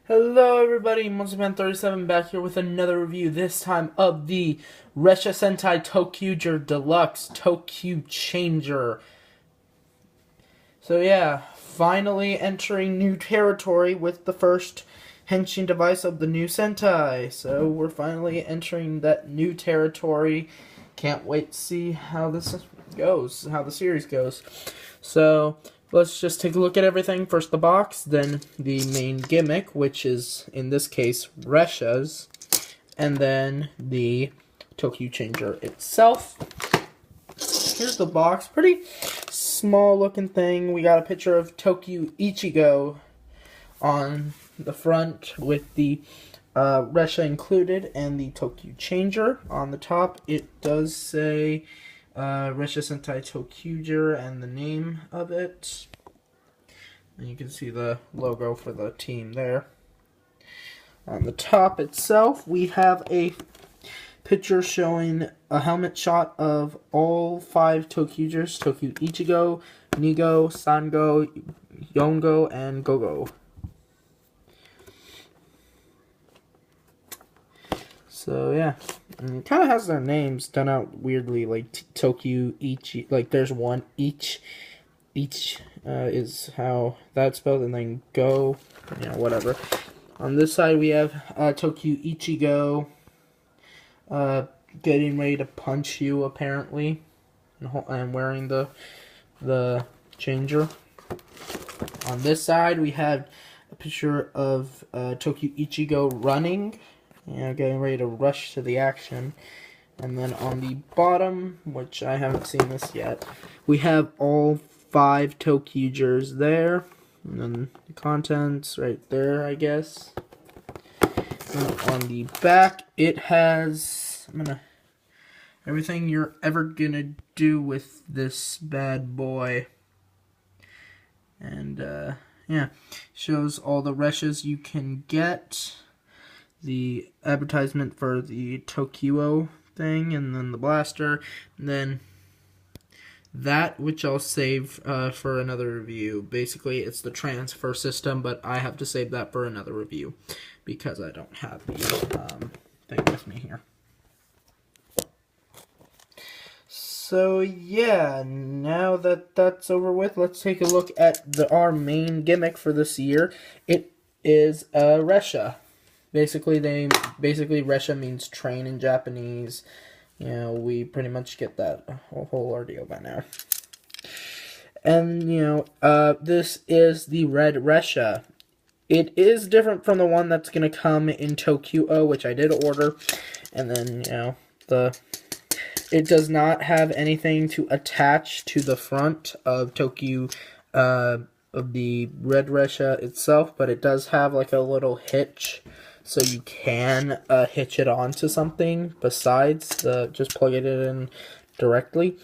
Hello everybody, mmpr back here with another review, this time of the ressha sentai toQger Deluxe touQ Changer. So yeah, finally entering new territory with the first henshin device of the new sentai. So we're finally entering that new territory. Can't wait to see how this goes, how the series goes. So let's just take a look at everything. First the box, then the main gimmick, which is, in this case, ressha's, and then the touQ Changer itself. Here's the box. Pretty small looking thing. We got a picture of touQ Ichigo on the front with the ressha included and the touQ Changer on the top. It does say ressha sentai toQger and the name of it. And you can see the logo for the team there. On the top itself, we have a picture showing a helmet shot of all 5 toQgers: touQ Ichigo, Nigo, Sango, Yongo, and Gogo. So yeah, and it kind of has their names done out weirdly, like touQ, Ichi, like there's one, each is how that's spelled, and then go, whatever. On this side we have touQ Ichigo getting ready to punch you, apparently, and wearing the changer. On this side we have a picture of touQ Ichigo running, getting ready to rush to the action. And then on the bottom, which I haven't seen this yet, we have all 5 toQgers there. And then the contents right there, I guess. And on the back, it has everything you're ever gonna do with this bad boy. And yeah, shows all the reshas you can get, the advertisement for the toQo thing, and then the blaster, and then that, which I'll save for another review. Basically, it's the transfer system, but I have to save that for another review because I don't have the thing with me here. So yeah, now that that's over with, let's take a look at our main gimmick for this year. It is ressha. Basically, ressha means train in Japanese. We pretty much get that whole ordeal by now. And, this is the red ressha. It is different from the one that's going to come in toQo, which I did order. And then, it does not have anything to attach to the front of touQ, of the red ressha itself, but it does have like a little hitch, so you can hitch it onto something besides just plugging it in directly.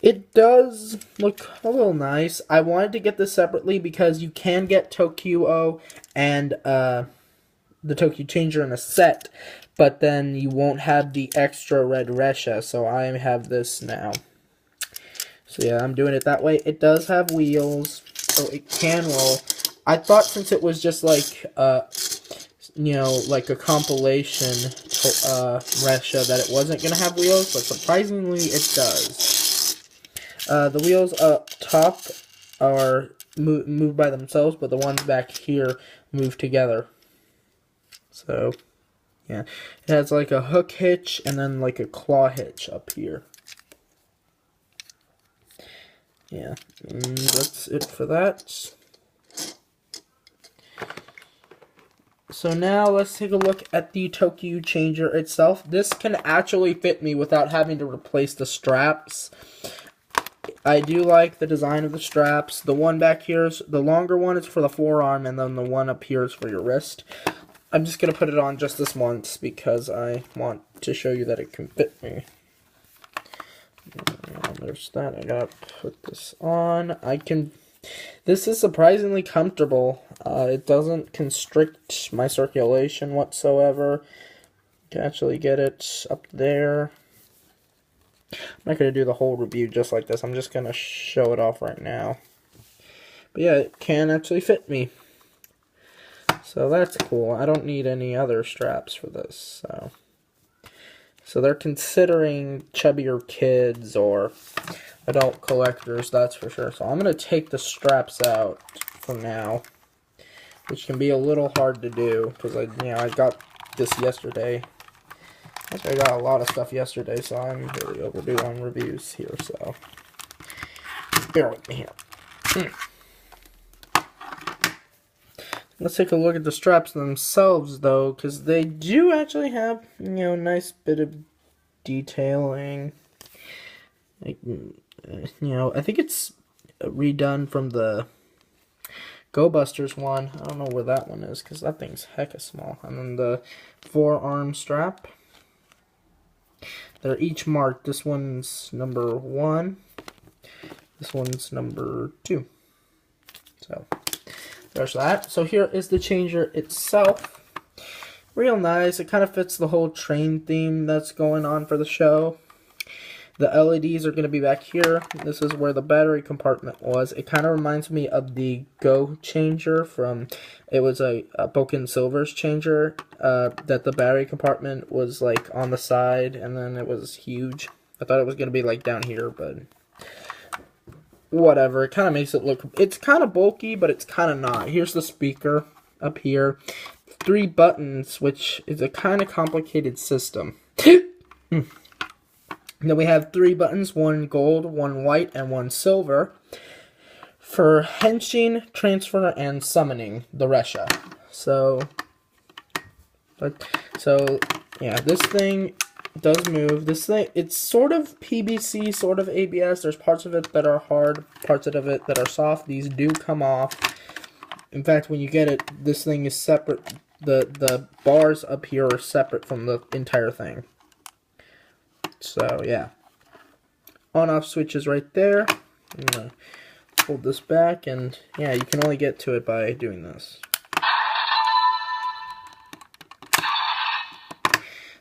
It does look a little nice. I wanted to get this separately because you can get toQo and the touQ Changer in a set, but then you won't have the extra red ressha, so I have this now. So yeah, I'm doing it that way. It does have wheels, so it can roll. I thought since it was just like like a compilation ressha that it wasn't going to have wheels, but surprisingly it does. The wheels up top are moved by themselves, but the ones back here move together. So, yeah. It has like a hook hitch and then like a claw hitch up here. Yeah, and that's it for that. So now let's take a look at the touQ Changer itself. This can actually fit me without having to replace the straps. I do like the design of the straps. The one back here, the longer one is for the forearm, and then the one up here is for your wrist. I'm just going to put it on just this once because I want to show you that it can fit me. There's that. I gotta put this on. This is surprisingly comfortable. It doesn't constrict my circulation whatsoever. You can actually get it up there. I'm not going to do the whole review just like this. I'm just going to show it off right now. But yeah, it can actually fit me. So that's cool. I don't need any other straps for this. So they're considering chubbier kids or adult collectors, that's for sure. So I'm going to take the straps out for now, which can be a little hard to do because I got this yesterday. Actually, I got a lot of stuff yesterday, so I'm really overdue on reviews here, so bear with me here. Let's take a look at the straps themselves, though, because they do actually have, a nice bit of detailing. Like, I think it's redone from the Go Busters one. I don't know where that one is, because that thing's hecka small. And then the forearm strap. They're each marked. This one's number 1. This one's number 2. So there's that. So here is the changer itself. Real nice. It kind of fits the whole train theme that's going on for the show. The LEDs are going to be back here. This is where the battery compartment was. It kind of reminds me of the Go changer from, it was a Boken Silver's changer, that the battery compartment was like on the side and then it was huge. I thought it was going to be like down here, but whatever. It kind of makes it look, it's kind of bulky, but it's kind of not. Here's the speaker up here. 3 buttons, which is a kind of complicated system. Then we have 3 buttons, 1 gold, 1 white, and 1 silver for henching, transfer, and summoning the ressha. So yeah, this thing does move. This thing, it's sort of PBC, sort of ABS. There's parts of it that are hard, parts of it that are soft. These do come off. In fact, when you get it, this thing is separate. The bars up here are separate from the entire thing. So, yeah. On-off switch is right there. I'm going to hold this back, and yeah, you can only get to it by doing this.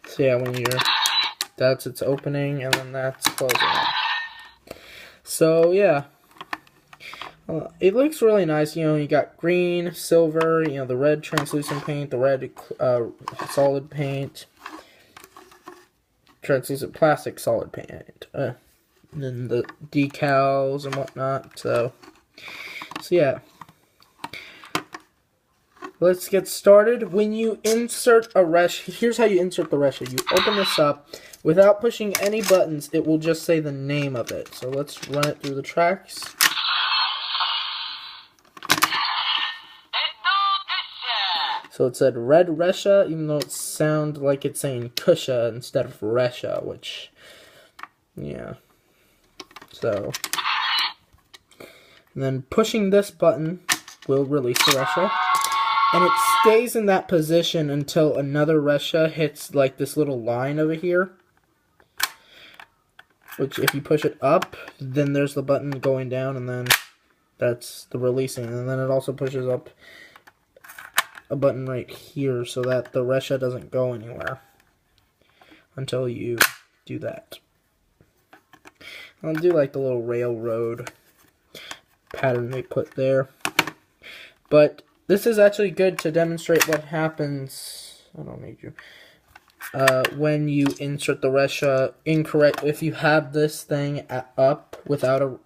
So, yeah, when you're... That's its opening, and then that's closing it. So, yeah. It looks really nice. You got green, silver, the red translucent paint, the red solid paint, translucent plastic solid paint, and then the decals and whatnot. So yeah, let's get started. When you insert a ressha, here's how you insert the ressha. You open this up without pushing any buttons. It will just say the name of it. So let's run it through the tracks. So it said red ressha, even though it sounds like it's saying kusha instead of ressha, which, yeah. So, and then pushing this button will release the ressha, and it stays in that position until another ressha hits like this little line over here. Which, if you push it up, then there's the button going down, and then that's the releasing, and then it also pushes up a button right here so that the ressha doesn't go anywhere until you do that. I'll do like the little railroad pattern they put there. But this is actually good to demonstrate what happens. I don't need you. When you insert the ressha incorrect, if you have this thing up without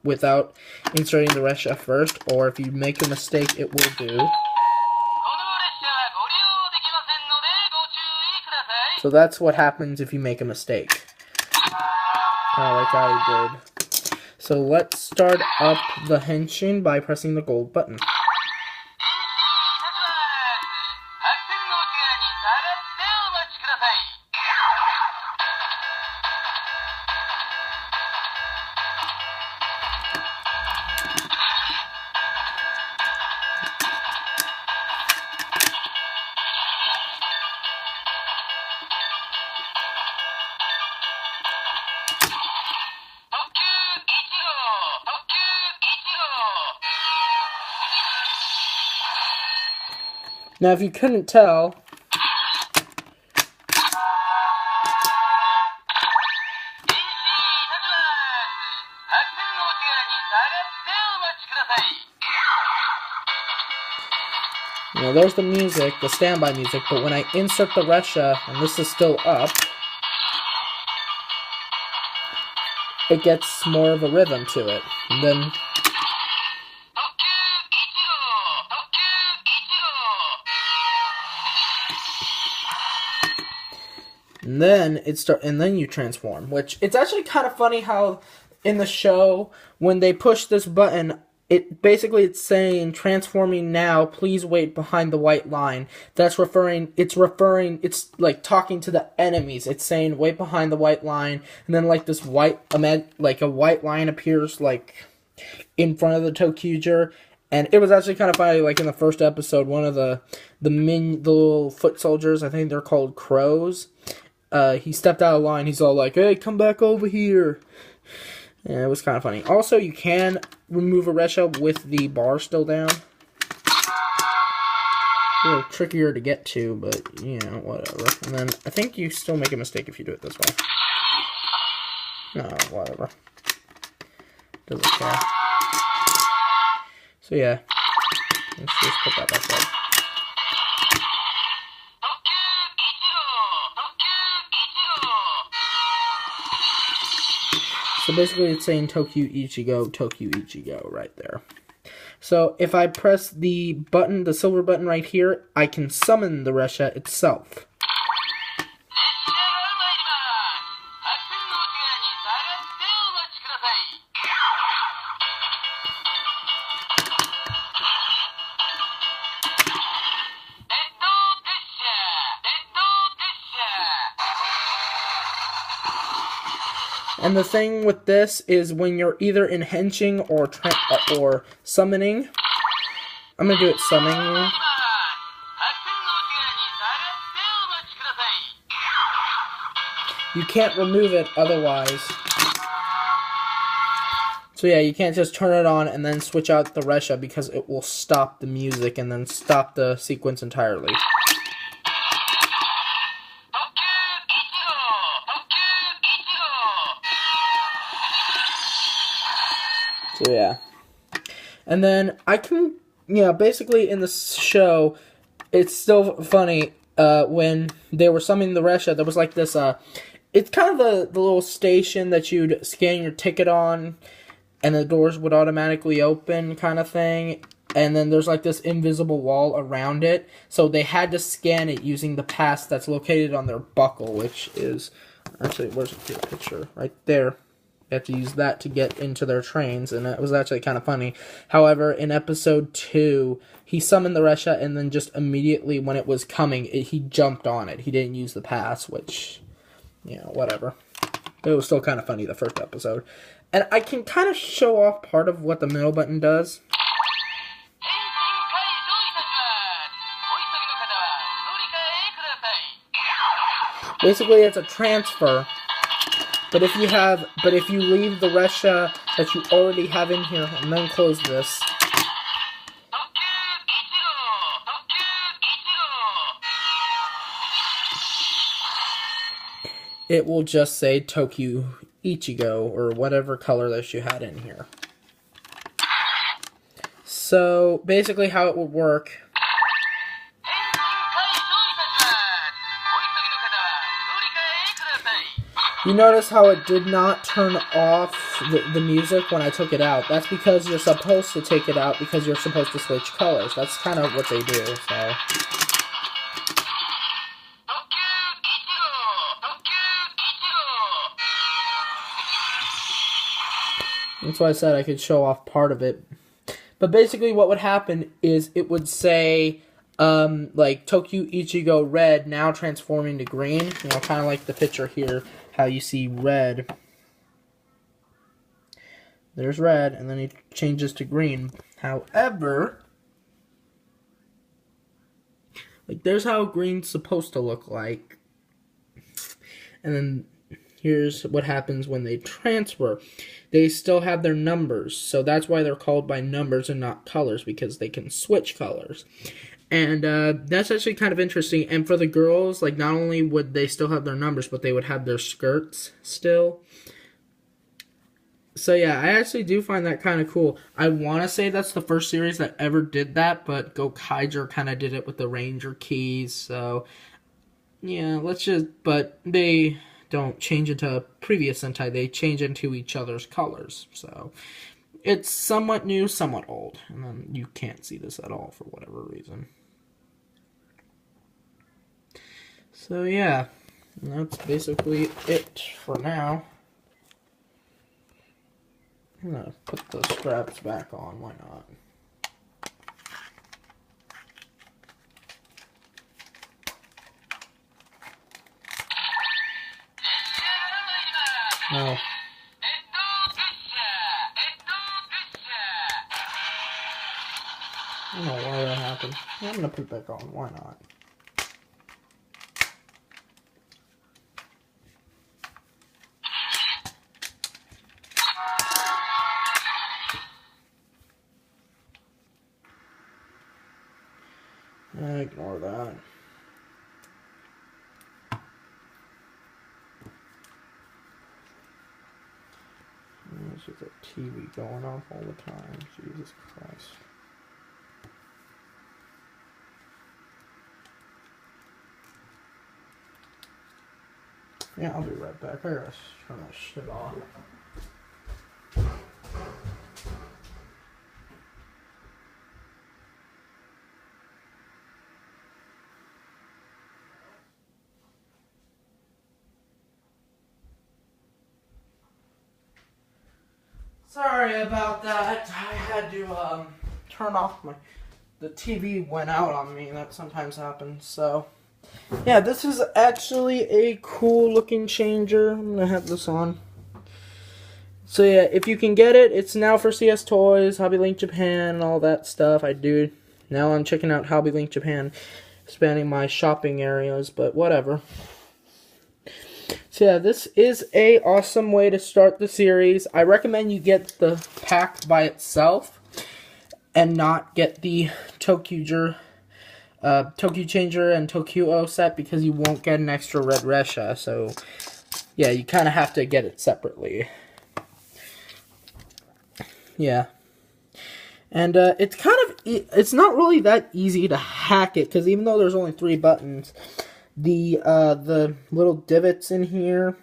inserting the ressha first, or if you make a mistake, it will do. So that's what happens if you make a mistake. Kind of like I did. So let's start up the henching by pressing the gold button. Now, if you couldn't tell, there's the music, the standby music, but when I insert the ressha, and this is still up, it gets more of a rhythm to it. And then you transform, which it's actually kind of funny how in the show when they push this button, it's saying transforming now, please wait behind the white line. It's like talking to the enemies. It's saying wait behind the white line, and then like this a white line appears like in front of the toQger. And it was actually kind of funny, like in the first episode, one of the little foot soldiers, I think they're called crows, he stepped out of line. He's all like, hey, come back over here. And it was kind of funny. Also, you can remove a ressha with the bar still down. A little trickier to get to, but, you know, whatever. And then, I think you still make a mistake if you do it this way. No, whatever. Doesn't care. So, yeah. Let's just put that back up. So basically it's saying touQ Ichigo right there. So if I press the button, the silver button right here, I can summon the ressha itself. And the thing with this is when you're either in henching or summoning, I'm going to do it summoning. You can't remove it otherwise. So yeah, you can't just turn it on and then switch out the ressha because it will stop the music and then stop the sequence entirely. So yeah, and then I can, basically in the show, it's still funny, when they were summoning the ressha, there was like this, it's kind of the little station that you'd scan your ticket on, and the doors would automatically open kind of thing, and then there's like this invisible wall around it, so they had to scan it using the pass that's located on their buckle, which is, actually, where's the picture? Right there. They have to use that to get into their trains, and it was actually kind of funny. However, in episode 2, he summoned the ressha, and then just immediately when it was coming, he jumped on it. He didn't use the pass, which, whatever. But it was still kind of funny, the first episode. And I can kind of show off part of what the middle button does. Basically, it's a transfer. But if you leave the ressha that you already have in here and then close this, it will just say touQ Ichigo or whatever color that you had in here. So basically how it would work, you notice how it did not turn off the music when I took it out. That's because you're supposed to take it out because you're supposed to switch colors. That's kind of what they do, so. That's why I said I could show off part of it. But basically what would happen is it would say, like, touQ Ichigo red, now transforming to green. Kind of like the picture here. How you see red. There's red, and then it changes to green. However, like there's how green's supposed to look like. And then here's what happens when they transfer. They still have their numbers, so that's why they're called by numbers and not colors, because they can switch colors. And that's actually kind of interesting. And for the girls, like, not only would they still have their numbers, but they would have their skirts still. So yeah, I actually do find that kind of cool. I want to say that's the first series that ever did that, but toQger kind of did it with the Ranger keys. So yeah, but they don't change into previous sentai. They change into each other's colors. So it's somewhat new, somewhat old. And then you can't see this at all for whatever reason. So yeah, that's basically it for now. I'm gonna put the straps back on, why not? No. I don't know why that happened. I'm gonna put it back on, why not? Ignore that. There's just a TV going off all the time. Jesus Christ. Yeah, I'll be right back. I gotta turn that shit off. Sorry about that. I had to turn off the TV went out on me. That sometimes happens. So yeah, this is actually a cool looking changer. I'm gonna have this on. So yeah, if you can get it, it's now for CS Toys, Hobby Link Japan, and all that stuff. Now I'm checking out Hobby Link Japan, expanding my shopping areas, but whatever. So yeah, this is a awesome way to start the series. I recommend you get the pack by itself and not get the toQger, touQ changer and touQ set because you won't get an extra red ressha. So yeah, you kind of have to get it separately. Yeah. And it's not really that easy to hack it because even though there's only 3 buttons, the little divots in here,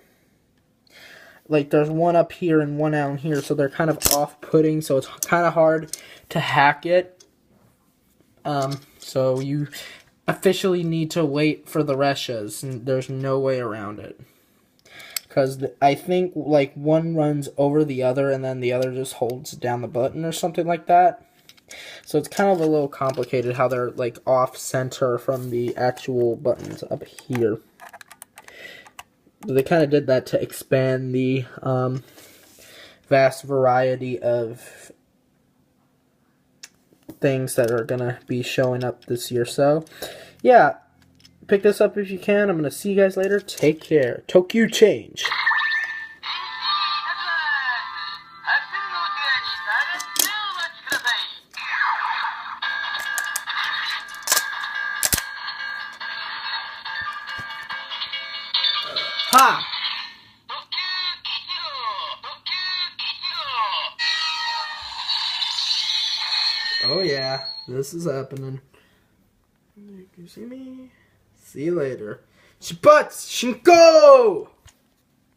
like there's one up here and one down here, so they're kind of off-putting, so it's kind of hard to hack it. So you officially need to wait for the reshas, and there's no way around it. Because I think like one runs over the other and then the other just holds down the button or something like that. So it's kind of a little complicated how they're like off center from the actual buttons up here. They kind of did that to expand the vast variety of things that are going to be showing up this year. So yeah, pick this up if you can. I'm going to see you guys later. Take care. touQ change. Ha! Oh yeah, this is happening. You see me? See you later. Shibutz! Shinko!